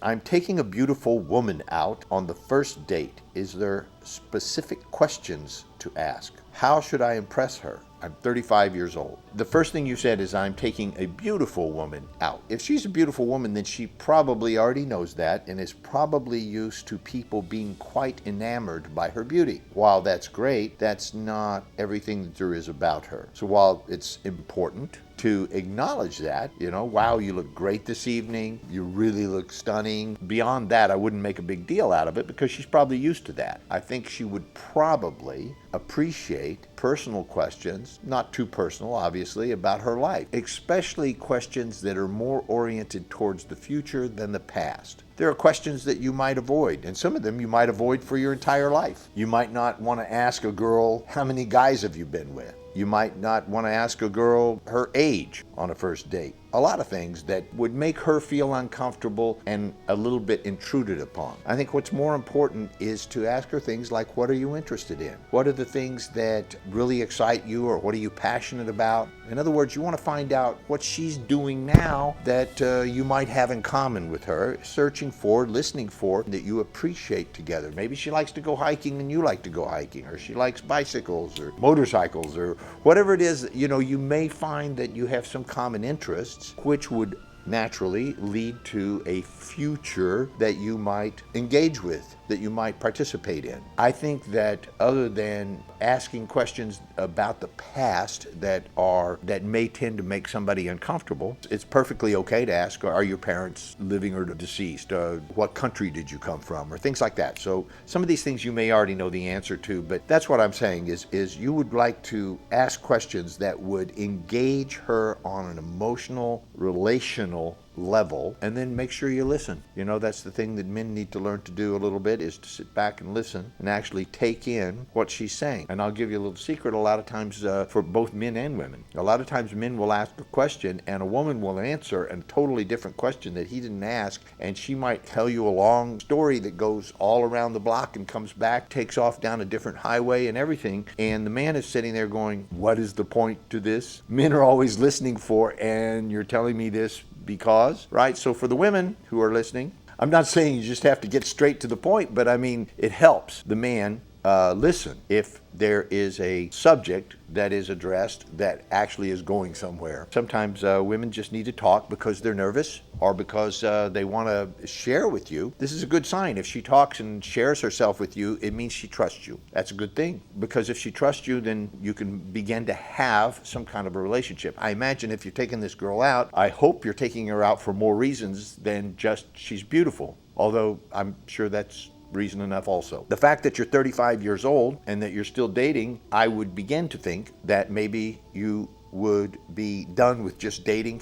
I'm taking a beautiful woman out on the first date. Is there specific questions to ask? How should I impress her? I'm 35 years old. The first thing you said is I'm taking a beautiful woman out. If she's a beautiful woman, then she probably already knows that and is probably used to people being quite enamored by her beauty. While that's great, that's not everything that there is about her. So while it's important to acknowledge that, wow, you look great this evening, you really look stunning. Beyond that, I wouldn't make a big deal out of it because she's probably used to that. I think she would probably appreciate personal questions, not too personal, obviously, about her life, especially questions that are more oriented towards the future than the past. There are questions that you might avoid, and some of them you might avoid for your entire life. You might not want to ask a girl, how many guys have you been with? You might not want to ask a girl her age on a first date. A lot of things that would make her feel uncomfortable and a little bit intruded upon. I think what's more important is to ask her things like, what are you interested in? What are the things that really excite you, or what are you passionate about? In other words, you want to find out what she's doing now that you might have in common with her, searching for, listening for, that you appreciate together. Maybe she likes to go hiking and you like to go hiking, or she likes bicycles or motorcycles, or whatever it is. You may find that you have some common interests, which would naturally lead to a future that you might engage with, that you might participate in. I think that other than asking questions about the past that may tend to make somebody uncomfortable, it's perfectly okay to ask, are your parents living or deceased? What country did you come from? Or things like that. So some of these things you may already know the answer to, but that's what I'm saying is you would like to ask questions that would engage her on an emotional, relational level, and then make sure you listen. That's the thing that men need to learn to do a little bit, is to sit back and listen and actually take in what she's saying. And I'll give you a little secret, a lot of times for both men and women. A lot of times men will ask a question and a woman will answer a totally different question that he didn't ask, and she might tell you a long story that goes all around the block and comes back, takes off down a different highway and everything, and the man is sitting there going, what is the point to this? Men are always listening for, and you're telling me this because, right? So for the women who are listening, I'm not saying you just have to get straight to the point, but I mean, it helps the man listen if there is a subject that is addressed that actually is going somewhere. Sometimes women just need to talk because they're nervous or because they want to share with you. This is a good sign. If she talks and shares herself with you, it means she trusts you. That's a good thing, because if she trusts you, then you can begin to have some kind of a relationship. I imagine if you're taking this girl out, I hope you're taking her out for more reasons than just she's beautiful, although I'm sure that's reason enough also. The fact that you're 35 years old and that you're still dating, I would begin to think that maybe you would be done with just dating,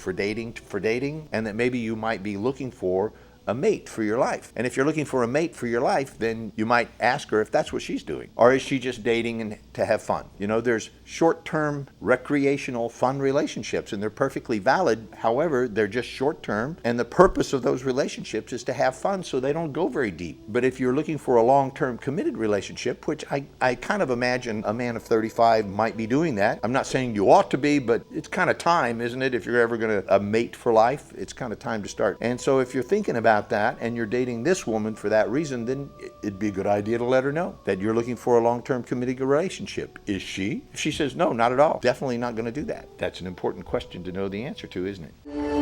and that maybe you might be looking for a mate for your life. And if you're looking for a mate for your life, then you might ask her if that's what she's doing. Or is she just dating and to have fun? There's short-term recreational fun relationships, and they're perfectly valid. However, they're just short-term, and the purpose of those relationships is to have fun, so they don't go very deep. But if you're looking for a long-term committed relationship, which I kind of imagine a man of 35 might be doing that. I'm not saying you ought to be, but it's kind of time, isn't it? If you're ever going to mate for life, it's kind of time to start. And so if you're thinking about that and you're dating this woman for that reason, then it'd be a good idea to let her know that you're looking for a long-term committed relationship. Is she? If she says no, not at all, definitely not going to do that. That's an important question to know the answer to, isn't it?